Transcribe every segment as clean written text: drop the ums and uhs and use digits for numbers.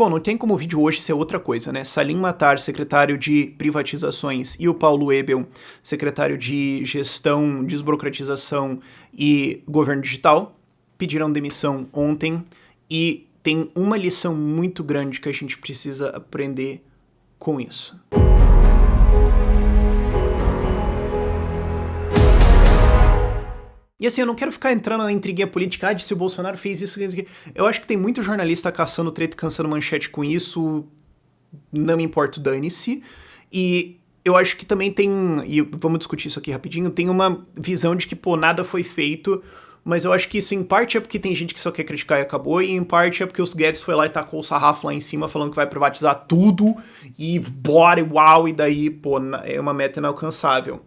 Bom, não tem como o vídeo hoje ser outra coisa, né? Salim Matar, secretário de privatizações, e o Paulo Ebel, secretário de gestão, desburocratização e governo digital, pediram demissão ontem e tem uma lição muito grande que a gente precisa aprender com isso. E assim, eu não quero ficar entrando na intriguinha política, de se o Bolsonaro fez isso, eu acho que tem muito jornalista caçando treta e caçando manchete com isso, não me importa, dane-se. E eu acho que também tem, e vamos discutir isso aqui rapidinho, tem uma visão de que, nada foi feito, mas eu acho que isso em parte é porque tem gente que só quer criticar e acabou, e em parte é porque os Guedes foi lá e tacou o sarrafo lá em cima falando que vai privatizar tudo, e bora, uau, e daí, é uma meta inalcançável.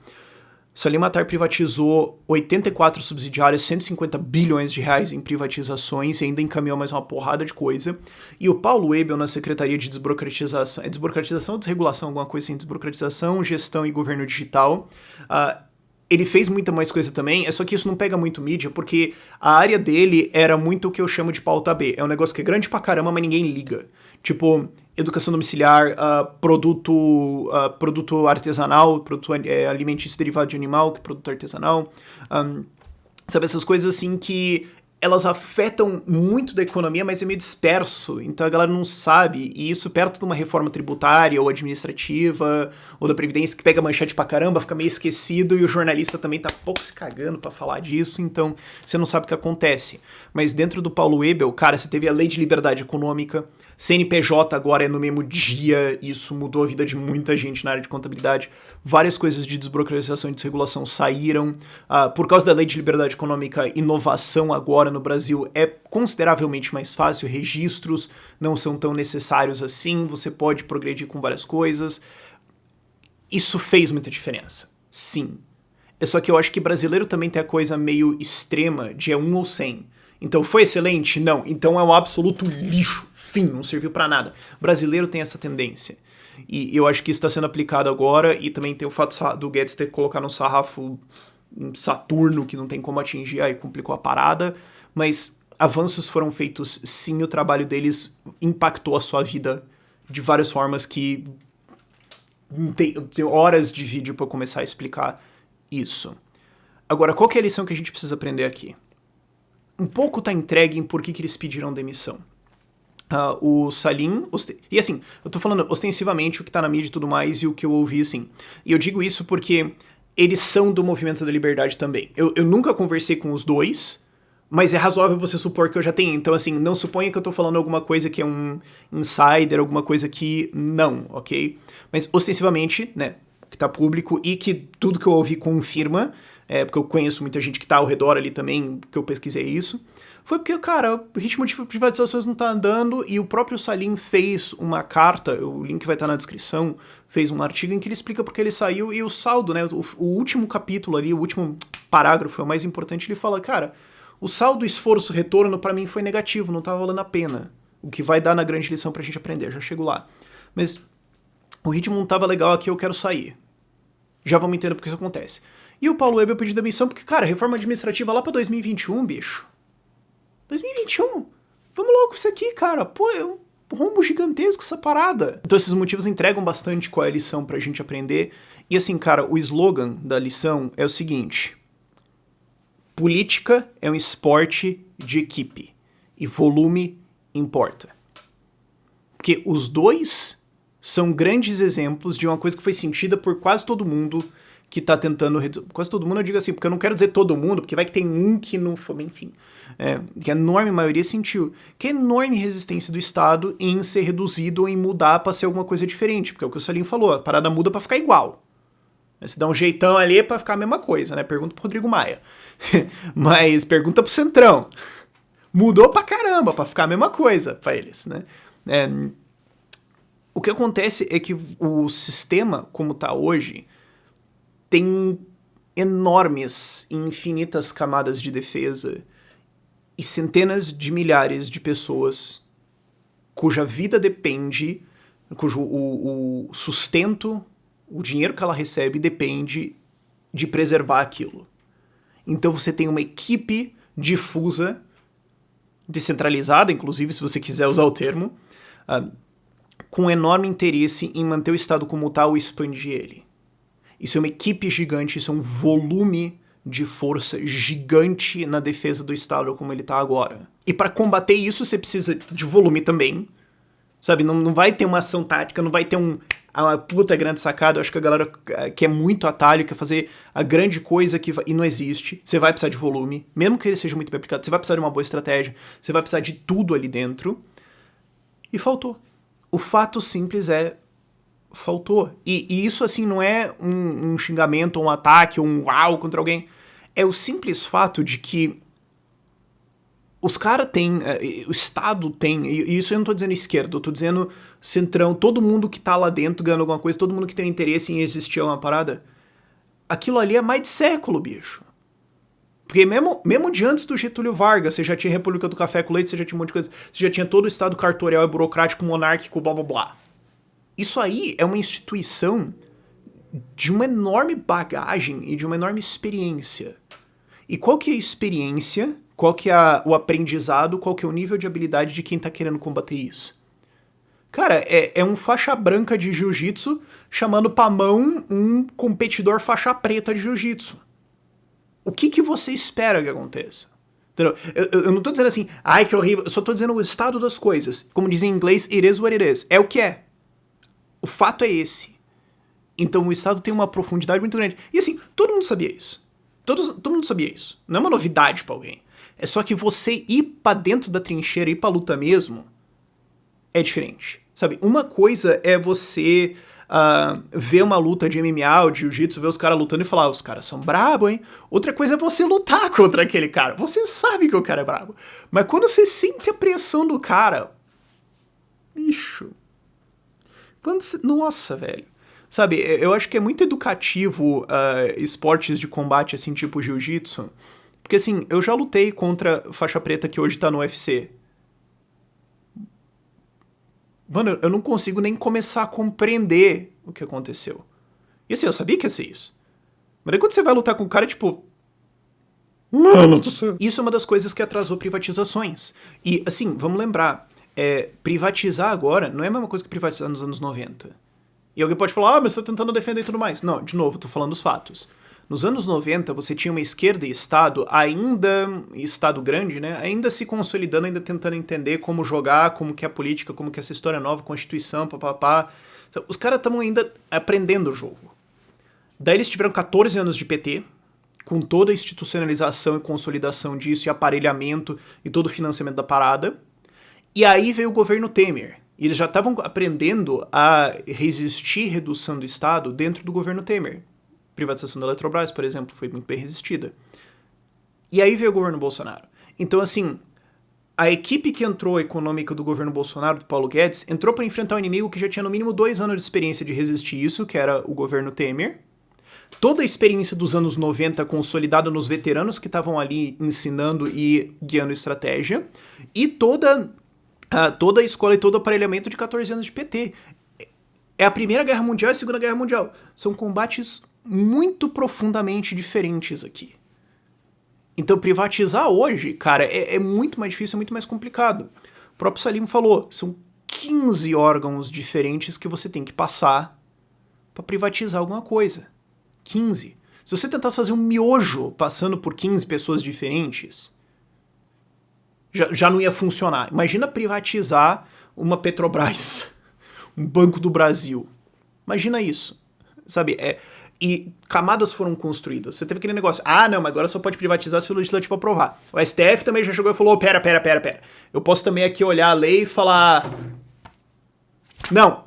Salim Matar privatizou 84 subsidiárias, 150 bilhões de reais em privatizações e ainda encaminhou mais uma porrada de coisa. E o Paulo Ebel na Secretaria de Desburocratização, desburocratização ou desregulação, alguma coisa assim, desburocratização, gestão e governo digital. Ele fez muita mais coisa também, é só que isso não pega muito mídia, porque a área dele era muito o que eu chamo de pauta B. É um negócio que é grande pra caramba, mas ninguém liga. Tipo, educação domiciliar, produto artesanal, produto alimentício derivado de animal, que é produto artesanal. Sabe, essas coisas assim que elas afetam muito da economia, mas é meio disperso, então a galera não sabe, e isso perto de uma reforma tributária ou administrativa, ou da Previdência, que pega manchete pra caramba, fica meio esquecido, e o jornalista também tá pouco se cagando pra falar disso, então você não sabe o que acontece. Mas dentro do Paulo Ebel, cara, você teve a Lei de Liberdade Econômica, CNPJ agora é no mesmo dia, isso mudou a vida de muita gente na área de contabilidade, várias coisas de desburocratização e desregulação saíram, por causa da Lei de Liberdade Econômica, inovação agora no Brasil é consideravelmente mais fácil, registros não são tão necessários assim, você pode progredir com várias coisas, isso fez muita diferença, sim. É só que eu acho que brasileiro também tem a coisa meio extrema de 1 ou 100. Então foi excelente? Não. Então é um absoluto lixo. Fim, não serviu pra nada. O brasileiro tem essa tendência. E eu acho que isso está sendo aplicado agora, e também tem o fato do Guedes ter colocado um sarrafo em Saturno, que não tem como atingir, aí complicou a parada, mas avanços foram feitos sim, o trabalho deles impactou a sua vida de várias formas que tem horas de vídeo pra eu começar a explicar isso. Agora, qual que é a lição que a gente precisa aprender aqui? Um pouco tá entregue em por que eles pediram demissão. O Salim, e assim, eu tô falando ostensivamente o que tá na mídia e tudo mais, e o que eu ouvi, assim. E eu digo isso porque eles são do Movimento da Liberdade também. Eu nunca conversei com os dois, mas é razoável você supor que eu já tenho. Então, assim, não suponha que eu tô falando alguma coisa que é um insider, alguma coisa que não, ok? Mas ostensivamente, né, que tá público e que tudo que eu ouvi confirma, porque eu conheço muita gente que tá ao redor ali também, que eu pesquisei isso, foi porque, cara, o ritmo de privatizações não tá andando, e o próprio Salim fez uma carta, o link vai estar na descrição, fez um artigo em que ele explica porque ele saiu, e o saldo, né, o último capítulo ali, o último parágrafo é o mais importante, ele fala, cara, o saldo, esforço, retorno pra mim foi negativo, não tava valendo a pena, o que vai dar na grande lição pra gente aprender, já chego lá. Mas o ritmo não tava legal aqui, eu quero sair. Já vamos entender porque isso acontece. E o Paulo Ebel pediu demissão porque, cara, reforma administrativa lá pra 2021, bicho. 2021? Vamos logo com isso aqui, cara. Pô, é um rombo gigantesco essa parada. Então esses motivos entregam bastante qual é a lição pra gente aprender. E assim, cara, o slogan da lição é o seguinte: política é um esporte de equipe e volume importa. Porque os dois são grandes exemplos de uma coisa que foi sentida por quase todo mundo que tá tentando reduzir. Quase todo mundo, eu digo assim, porque eu não quero dizer todo mundo, porque vai que tem um que não foi, enfim. Que a enorme maioria sentiu. Que é a enorme resistência do Estado em ser reduzido ou em mudar pra ser alguma coisa diferente. Porque é o que o Salim falou, a parada muda pra ficar igual. Você dá um jeitão ali pra ficar a mesma coisa, né? Pergunta pro Rodrigo Maia. Mas pergunta pro Centrão. Mudou pra caramba pra ficar a mesma coisa pra eles, né? O que acontece é que o sistema, como tá hoje, tem enormes e infinitas camadas de defesa e centenas de milhares de pessoas cuja vida depende, cujo o sustento, o dinheiro que ela recebe depende de preservar aquilo. Então você tem uma equipe difusa, descentralizada, inclusive, se você quiser usar o termo, com enorme interesse em manter o Estado como tal ou expandir ele. Isso é uma equipe gigante, isso é um volume de força gigante na defesa do Estado como ele está agora. E para combater isso, você precisa de volume também, sabe? Não vai ter uma ação tática, não vai ter uma puta grande sacada. Eu acho que a galera quer muito atalho, quer fazer a grande coisa e não existe. Você vai precisar de volume, mesmo que ele seja muito bem aplicado, você vai precisar de uma boa estratégia, você vai precisar de tudo ali dentro. E faltou. O fato simples é, faltou. E isso, assim, não é um xingamento, ou um ataque, ou um uau contra alguém. É o simples fato de que os caras têm, o Estado tem, e isso eu não tô dizendo esquerda, eu tô dizendo centrão, todo mundo que tá lá dentro ganhando alguma coisa, todo mundo que tem interesse em existir uma parada, aquilo ali é mais de século, bicho. Porque mesmo de antes do Getúlio Vargas, você já tinha República do Café com Leite, você já tinha um monte de coisa, você já tinha todo o Estado cartorial e burocrático, monárquico, blá blá blá. Isso aí é uma instituição de uma enorme bagagem e de uma enorme experiência. E qual que é a experiência, qual que é o aprendizado, qual que é o nível de habilidade de quem tá querendo combater isso? Cara, é um faixa branca de jiu-jitsu chamando pra mão um competidor faixa preta de jiu-jitsu. O que você espera que aconteça? Entendeu? Eu não tô dizendo assim, ai que horrível, eu só tô dizendo o estado das coisas. Como dizem em inglês, it is what it is. É o que é. O fato é esse. Então o Estado tem uma profundidade muito grande. E assim, todo mundo sabia isso. Todo mundo sabia isso. Não é uma novidade pra alguém. É só que você ir pra dentro da trincheira, ir pra luta mesmo, é diferente. Sabe? Uma coisa é você ver uma luta de MMA ou de jiu-jitsu, ver os caras lutando e falar, os caras são brabos, hein? Outra coisa é você lutar contra aquele cara. Você sabe que o cara é brabo. Mas quando você sente a pressão do cara, bicho... Nossa, velho. Sabe, eu acho que é muito educativo esportes de combate, assim, tipo jiu-jitsu. Porque, assim, eu já lutei contra faixa preta que hoje tá no UFC. Mano, eu não consigo nem começar a compreender o que aconteceu. E assim, eu sabia que ia ser isso. Mas aí quando você vai lutar com o cara, tipo... Mano do céu. Isso é uma das coisas que atrasou privatizações. E, assim, vamos lembrar... privatizar agora não é a mesma coisa que privatizar nos anos 90. E alguém pode falar, mas você tá tentando defender e tudo mais. Não, de novo, tô falando os fatos. Nos anos 90, você tinha uma esquerda e Estado, ainda Estado grande, né? Ainda se consolidando, ainda tentando entender como jogar, como que é a política, como que é essa história nova, Constituição, papapá. Os caras estavam ainda aprendendo o jogo. Daí eles tiveram 14 anos de PT, com toda a institucionalização e consolidação disso, e aparelhamento, e todo o financiamento da parada. E aí veio o governo Temer. E eles já estavam aprendendo a resistir redução do Estado dentro do governo Temer. Privatização da Eletrobras, por exemplo, foi muito bem resistida. E aí veio o governo Bolsonaro. Então, assim, a equipe que entrou econômica do governo Bolsonaro, do Paulo Guedes, entrou para enfrentar um inimigo que já tinha no mínimo 2 anos de experiência de resistir isso, que era o governo Temer. Toda a experiência dos anos 90 consolidada nos veteranos que estavam ali ensinando e guiando estratégia. E toda a escola e todo o aparelhamento de 14 anos de PT. É a Primeira Guerra Mundial e a Segunda Guerra Mundial. São combates muito profundamente diferentes aqui. Então, privatizar hoje, cara, é muito mais difícil, é muito mais complicado. O próprio Salim falou, são 15 órgãos diferentes que você tem que passar para privatizar alguma coisa. 15. Se você tentasse fazer um miojo passando por 15 pessoas diferentes... Já não ia funcionar. Imagina privatizar uma Petrobras, um Banco do Brasil. Imagina isso, sabe? E camadas foram construídas. Você teve aquele negócio, não, mas agora só pode privatizar se o legislativo aprovar. O STF também já chegou e falou, pera. Eu posso também aqui olhar a lei e falar... Não,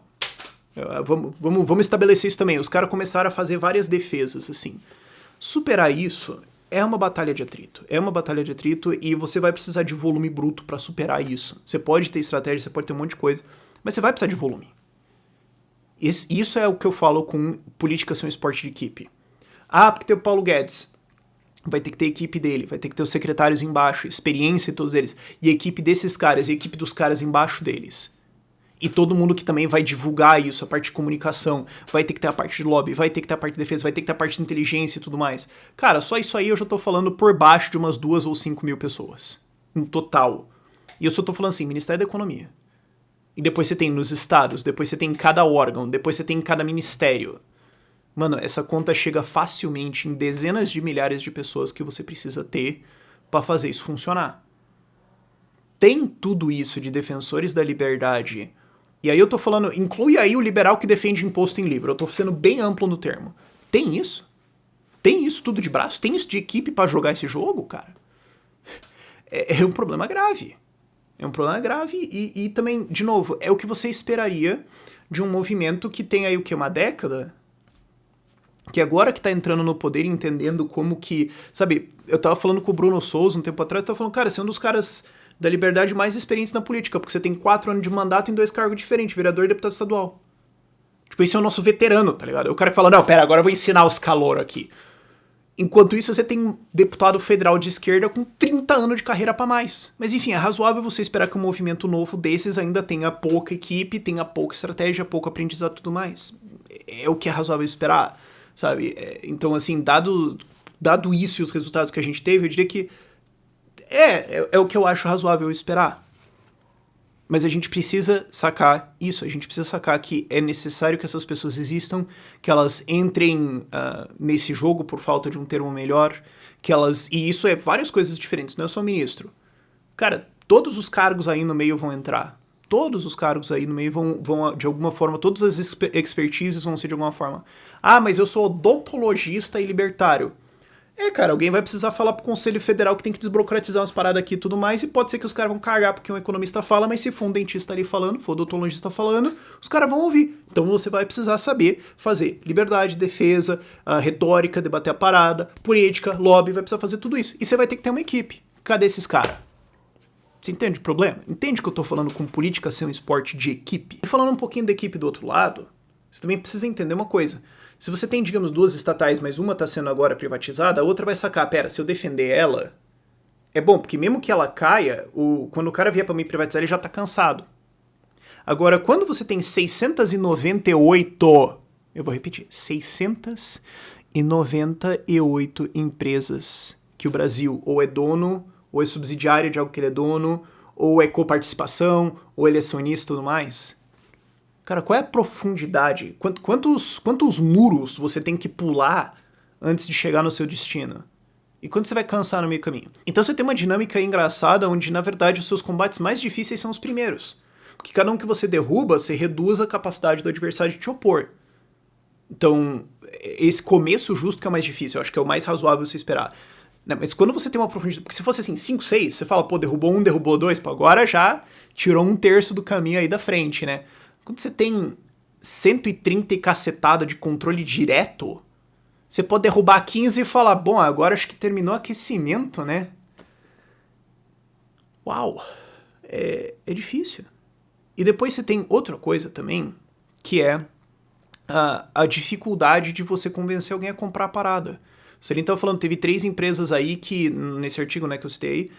vamos estabelecer isso também. Os caras começaram a fazer várias defesas, assim. Superar isso... É uma batalha de atrito. E você vai precisar de volume bruto pra superar isso. Você pode ter estratégia, você pode ter um monte de coisa, mas você vai precisar de volume. Isso é o que eu falo com política ser um esporte de equipe. Porque tem o Paulo Guedes. Vai ter que ter a equipe dele, vai ter que ter os secretários embaixo, experiência de todos eles, e a equipe desses caras, e a equipe dos caras embaixo deles. E todo mundo que também vai divulgar isso, a parte de comunicação, vai ter que ter a parte de lobby, vai ter que ter a parte de defesa, vai ter que ter a parte de inteligência e tudo mais. Cara, só isso aí eu já tô falando por baixo de umas 2 ou 5 mil pessoas. No total. E eu só tô falando assim, Ministério da Economia. E depois você tem nos estados, depois você tem em cada órgão, depois você tem em cada ministério. Mano, essa conta chega facilmente em dezenas de milhares de pessoas que você precisa ter pra fazer isso funcionar. Tem tudo isso de defensores da liberdade. E aí eu tô falando, inclui aí o liberal que defende imposto em livro. Eu tô sendo bem amplo no termo. Tem isso? Tem isso tudo de braço? Tem isso de equipe pra jogar esse jogo, cara? É um problema grave. É um problema grave e também, de novo, é o que você esperaria de um movimento que tem aí o que, uma década? Que agora que tá entrando no poder e entendendo como que... Sabe, eu tava falando com o Bruno Souza um tempo atrás, eu tava falando, cara, você é um dos caras da liberdade mais experientes na política, porque você tem 4 anos de mandato em 2 cargos diferentes, vereador e deputado estadual. Tipo, esse é o nosso veterano, tá ligado? É o cara que fala, não, pera, agora eu vou ensinar os calor aqui. Enquanto isso, você tem um deputado federal de esquerda com 30 anos de carreira pra mais. Mas enfim, é razoável você esperar que um movimento novo desses ainda tenha pouca equipe, tenha pouca estratégia, pouco aprendizado e tudo mais. É o que é razoável esperar, sabe? Então, assim, dado isso e os resultados que a gente teve, eu diria que é o que eu acho razoável esperar. Mas a gente precisa sacar isso, a gente precisa sacar que é necessário que essas pessoas existam, que elas entrem nesse jogo, por falta de um termo melhor, que elas... E isso é várias coisas diferentes, não é só ministro. Cara, todos os cargos aí no meio vão entrar. Todos os cargos aí no meio vão de alguma forma, todas as expertises vão ser de alguma forma. Ah, mas eu sou odontologista e libertário. Cara, alguém vai precisar falar pro Conselho Federal que tem que desburocratizar umas paradas aqui e tudo mais, e pode ser que os caras vão cagar porque um economista fala, mas se for um dentista ali falando, for um odontologista falando, os caras vão ouvir. Então você vai precisar saber fazer liberdade, defesa, retórica, debater a parada, política, lobby, vai precisar fazer tudo isso. E você vai ter que ter uma equipe. Cadê esses caras? Você entende o problema? Entende que eu tô falando com política ser um esporte de equipe? E falando um pouquinho da equipe do outro lado, você também precisa entender uma coisa. Se você tem, digamos, 2 estatais, mas uma está sendo agora privatizada, a outra vai sacar, pera, se eu defender ela, é bom, porque mesmo que ela caia, quando o cara vier para me privatizar, ele já está cansado. Agora, quando você tem 698, eu vou repetir, 698 empresas que o Brasil ou é dono, ou é subsidiário de algo que ele é dono, ou é coparticipação, ou ele é acionista e tudo mais... Cara, qual é a profundidade? Quantos muros você tem que pular antes de chegar no seu destino? E quando você vai cansar no meio do caminho? Então você tem uma dinâmica engraçada onde, na verdade, os seus combates mais difíceis são os primeiros. Porque cada um que você derruba, você reduz a capacidade do adversário de te opor. Então, esse começo justo que é o mais difícil, eu acho que é o mais razoável você esperar. Mas quando você tem uma profundidade... Porque se fosse assim, 5, 6, você fala, pô, derrubou 1, derrubou 2, pô, agora já tirou 1/3 do caminho aí da frente, né? Quando você tem 130 e cacetada de controle direto, você pode derrubar 15 e falar, bom, agora acho que terminou o aquecimento, né? Uau! É difícil. E depois você tem outra coisa também, que é a dificuldade de você convencer alguém a comprar a parada. O Celine estava falando, teve 3 empresas aí que, nesse artigo, né, que eu citei,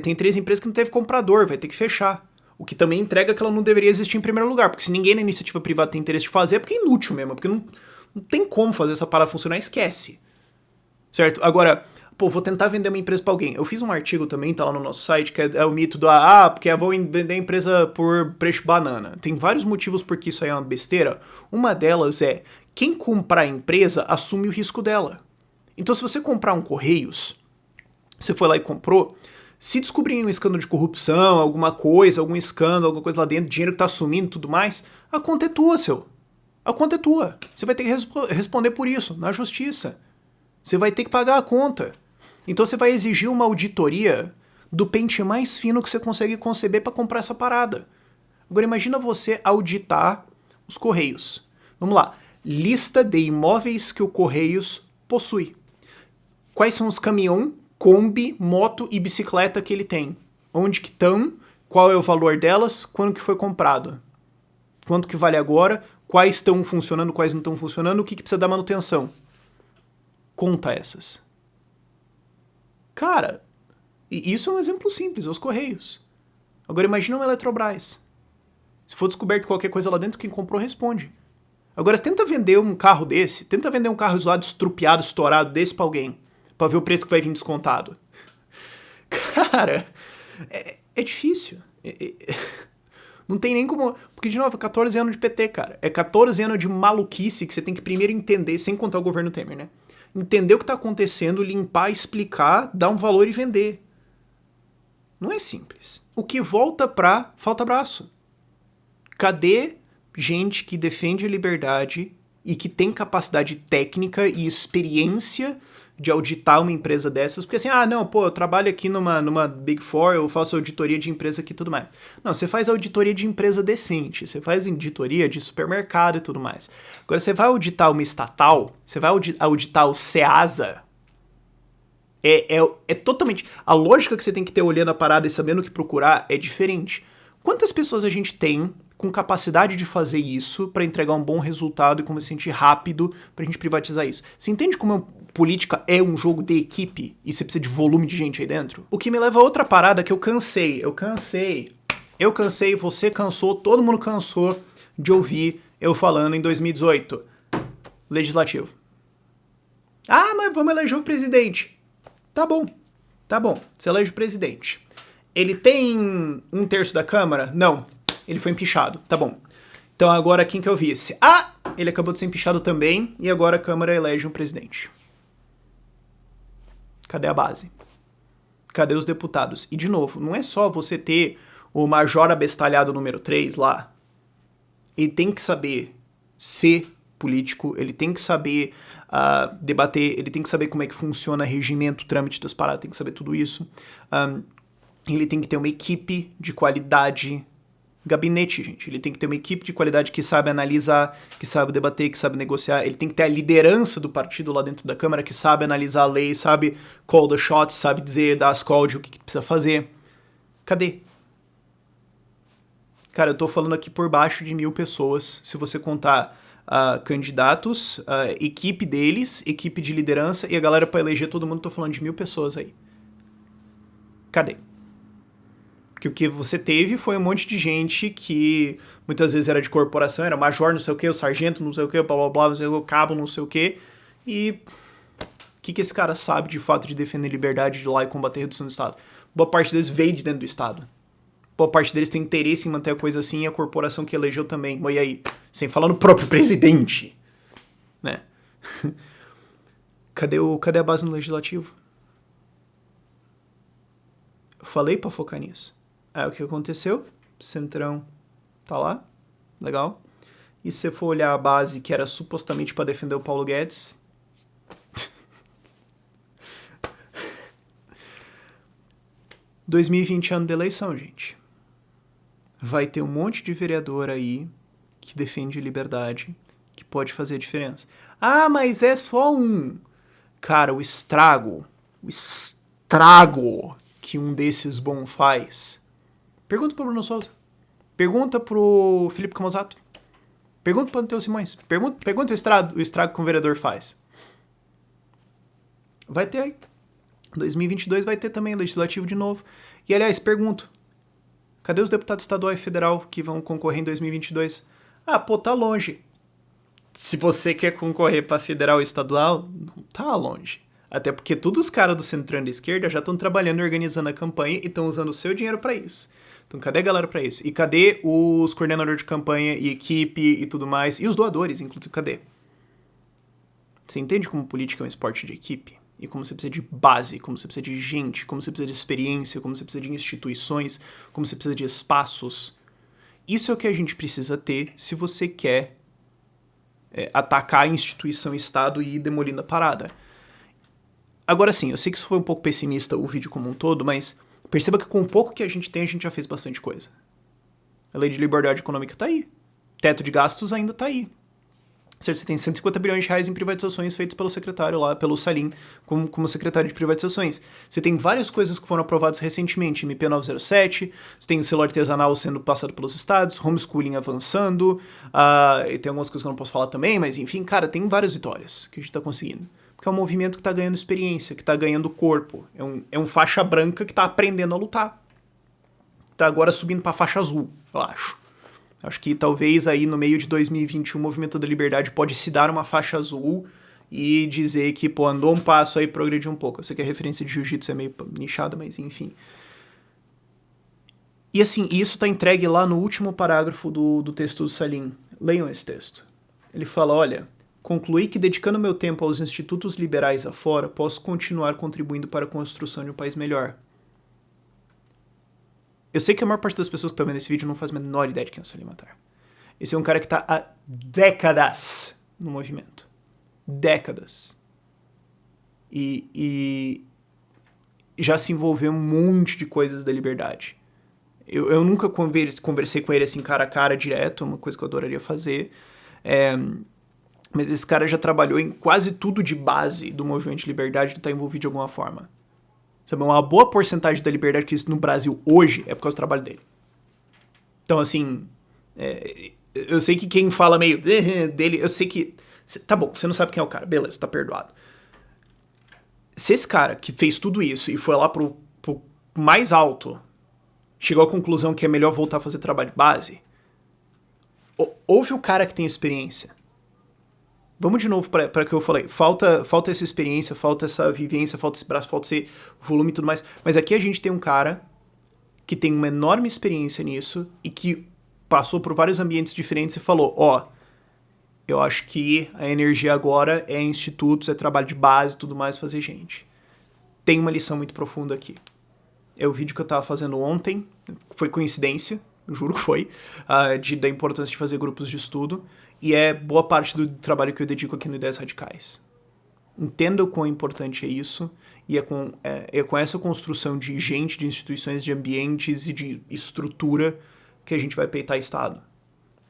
tem 3 empresas que não teve comprador, vai ter que fechar. O que também entrega que ela não deveria existir em primeiro lugar, porque se ninguém na iniciativa privada tem interesse de fazer, é porque é inútil mesmo, porque não tem como fazer essa parada funcionar, esquece. Certo? Agora, pô, vou tentar vender uma empresa pra alguém. Eu fiz um artigo também, tá lá no nosso site, que é o mito do, porque vou vender a empresa por preço banana. Tem vários motivos por que isso aí é uma besteira. Uma delas é, quem comprar a empresa assume o risco dela. Então se você comprar um Correios, você foi lá e comprou... Se descobrirem um escândalo de corrupção, alguma coisa, algum escândalo, alguma coisa lá dentro, dinheiro que tá sumindo e tudo mais, a conta é tua, seu. A conta é tua. Você vai ter que responder por isso, na justiça. Você vai ter que pagar a conta. Então você vai exigir uma auditoria do pente mais fino que você consegue conceber para comprar essa parada. Agora imagina você auditar os Correios. Vamos lá. Lista de imóveis que o Correios possui. Quais são os caminhões, Kombi, moto e bicicleta que ele tem. Onde que estão, qual é o valor delas, quando que foi comprado. Quanto que vale agora, quais estão funcionando, quais não estão funcionando, o que precisa dar manutenção. Conta essas. Cara, e isso é um exemplo simples, é os Correios. Agora imagina uma Eletrobras. Se for descoberto qualquer coisa lá dentro, quem comprou responde. Agora tenta vender um carro desse, tenta vender um carro usado, estrupiado, estourado desse pra alguém. Pra ver o preço que vai vir descontado. Cara, é difícil. Não tem nem como... Porque, de novo, é 14 anos de PT, cara. É 14 anos de maluquice que você tem que primeiro entender, sem contar o governo Temer, né? Entender o que tá acontecendo, limpar, explicar, dar um valor e vender. Não é simples. O que volta pra... Falta braço. Cadê gente que defende a liberdade e que tem capacidade técnica e experiência de auditar uma empresa dessas? Porque assim, não, pô, eu trabalho aqui numa Big Four, eu faço auditoria de empresa aqui e tudo mais. Não, você faz auditoria de empresa decente, você faz auditoria de supermercado e tudo mais. Agora, você vai auditar uma estatal, você vai auditar o Ceasa, é totalmente... A lógica que você tem que ter olhando a parada e sabendo o que procurar é diferente. Quantas pessoas a gente tem com capacidade de fazer isso para entregar um bom resultado e como se sentir rápido pra gente privatizar isso? Você entende como política é um jogo de equipe e você precisa de volume de gente aí dentro? O que me leva a outra parada que eu cansei, você cansou, todo mundo cansou de ouvir eu falando em 2018. Legislativo. Mas vamos eleger o presidente. Tá bom, você elege o presidente. Ele tem 1/3 da Câmara? Não. Ele foi empichado, tá bom. Então agora quem que é o vice? Ele acabou de ser empichado também, e agora a Câmara elege um presidente. Cadê a base? Cadê os deputados? E de novo, não é só você ter o major abestalhado número 3 lá. Ele tem que saber ser político, ele tem que saber debater, ele tem que saber como é que funciona regimento, trâmite das paradas, tem que saber tudo isso. Ele tem que ter uma equipe de qualidade. Gabinete, gente. Ele tem que ter uma equipe de qualidade que sabe analisar, que sabe debater, que sabe negociar. Ele tem que ter a liderança do partido lá dentro da Câmara, que sabe analisar a lei, sabe call the shots, sabe dizer, dar as calls de o que precisa fazer. Cadê? Cara, eu tô falando aqui por baixo de 1.000 pessoas, se você contar candidatos, equipe deles, equipe de liderança e a galera pra eleger todo mundo, tô falando de 1.000 pessoas aí. Cadê? Que o que você teve foi um monte de gente que muitas vezes era de corporação, era major não sei o que, o sargento não sei o que, blá blá blá, não sei o que, o cabo não sei o que, e o que esse cara sabe de fato de defender liberdade, de ir lá e combater a redução do Estado? Boa parte deles veio de dentro do Estado. Boa parte deles tem interesse em manter a coisa assim, e a corporação que elegeu também. Mas e aí? Sem falar no próprio presidente, né? Cadê a base no legislativo? Eu falei pra focar nisso. Aí o que aconteceu? Centrão tá lá, legal. E se você for olhar a base que era supostamente pra defender o Paulo Guedes... 2020 ano de eleição, gente. Vai ter um monte de vereador aí que defende liberdade, que pode fazer a diferença. Mas é só um. Cara, o estrago que um desses bom faz... Pergunta pro Bruno Souza. Pergunta pro Felipe Camozato. Pergunta pro Antônio Simões. Pergunta o estrago que um vereador faz. Vai ter aí. 2022 vai ter também legislativo de novo. E, aliás, pergunto. Cadê os deputados estadual e federal que vão concorrer em 2022? Tá longe. Se você quer concorrer pra federal e estadual, não tá longe. Até porque todos os caras do centrão da esquerda já estão trabalhando e organizando a campanha e estão usando o seu dinheiro pra isso. Então, cadê a galera pra isso? E cadê os coordenadores de campanha e equipe e tudo mais? E os doadores, inclusive, cadê? Você entende como política é um esporte de equipe? E como você precisa de base, como você precisa de gente, como você precisa de experiência, como você precisa de instituições, como você precisa de espaços. Isso é o que a gente precisa ter se você quer atacar a instituição Estado e ir demolindo a parada. Agora sim, eu sei que isso foi um pouco pessimista o vídeo como um todo, mas perceba que com o pouco que a gente tem, a gente já fez bastante coisa. A lei de liberdade econômica tá aí. Teto de gastos ainda tá aí. Certo, você tem 150 bilhões de reais em privatizações feitas pelo secretário lá, pelo Salim, como secretário de privatizações. Você tem várias coisas que foram aprovadas recentemente, MP 907, você tem o selo artesanal sendo passado pelos estados, homeschooling avançando, e tem algumas coisas que eu não posso falar também, mas enfim, cara, tem várias vitórias que a gente tá conseguindo. Porque é um movimento que tá ganhando experiência, que tá ganhando corpo. É um faixa branca que tá aprendendo a lutar. Tá agora subindo pra faixa azul, eu acho. Acho que talvez aí no meio de 2021 o Movimento da Liberdade pode se dar uma faixa azul e dizer que, andou um passo aí, progrediu um pouco. Eu sei que a referência de jiu-jitsu é meio nichada, mas enfim. E assim, isso tá entregue lá no último parágrafo do texto do Salim. Leiam esse texto. Ele fala, olha, concluí que dedicando meu tempo aos institutos liberais afora, posso continuar contribuindo para a construção de um país melhor. Eu sei que a maior parte das pessoas que estão vendo esse vídeo não faz a menor ideia de quem é o Salim Matar. Esse é um cara que está há décadas no movimento. Décadas. E já se envolveu em um monte de coisas da liberdade. Eu nunca conversei com ele assim cara a cara direto, uma coisa que eu adoraria fazer. Mas esse cara já trabalhou em quase tudo de base do movimento de liberdade, ele está envolvido de alguma forma. Sabe, uma boa porcentagem da liberdade que existe no Brasil hoje é por causa do trabalho dele. Então, assim, eu sei que quem fala meio dele, eu sei que... Tá bom, você não sabe quem é o cara, beleza, tá perdoado. Se esse cara que fez tudo isso e foi lá pro mais alto, chegou à conclusão que é melhor voltar a fazer trabalho de base, ouve o cara que tem experiência. Vamos de novo para o que eu falei. Falta essa experiência, falta essa vivência, falta esse braço, falta esse volume e tudo mais. Mas aqui a gente tem um cara que tem uma enorme experiência nisso e que passou por vários ambientes diferentes e falou, eu acho que a energia agora é institutos, é trabalho de base e tudo mais, fazer gente. Tem uma lição muito profunda aqui. É o vídeo que eu tava fazendo ontem, foi coincidência, eu juro que foi, da importância de fazer grupos de estudo, e é boa parte do trabalho que eu dedico aqui no Ideias Radicais. Entenda o quão importante é isso, e é com essa construção de gente, de instituições, de ambientes e de estrutura que a gente vai peitar Estado.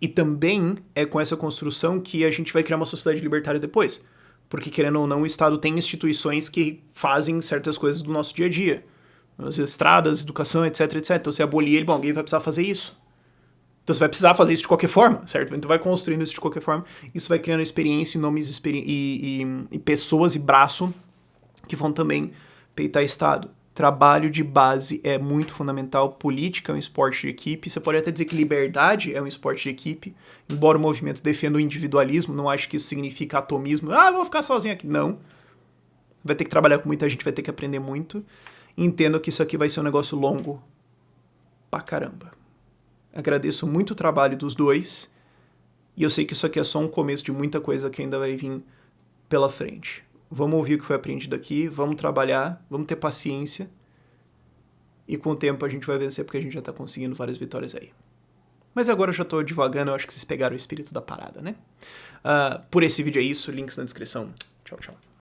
E também é com essa construção que a gente vai criar uma sociedade libertária depois. Porque, querendo ou não, o Estado tem instituições que fazem certas coisas do nosso dia a dia. As estradas, educação, etc, etc. Então, se abolir ele, alguém vai precisar fazer isso. Então, você vai precisar fazer isso de qualquer forma, certo? Então, vai construindo isso de qualquer forma. Isso vai criando experiência, nomes e pessoas e braço que vão também peitar Estado. Trabalho de base é muito fundamental. Política é um esporte de equipe. Você pode até dizer que liberdade é um esporte de equipe. Embora o movimento defenda o individualismo, não acho que isso significa atomismo. Eu vou ficar sozinho aqui. Não. Vai ter que trabalhar com muita gente, vai ter que aprender muito. Entendo que isso aqui vai ser um negócio longo pra caramba. Agradeço muito o trabalho dos dois. E eu sei que isso aqui é só um começo de muita coisa que ainda vai vir pela frente. Vamos ouvir o que foi aprendido aqui, vamos trabalhar, vamos ter paciência. E com o tempo a gente vai vencer, porque a gente já tá conseguindo várias vitórias aí. Mas agora eu já tô divagando, eu acho que vocês pegaram o espírito da parada, né? Por esse vídeo é isso, links na descrição. Tchau, tchau.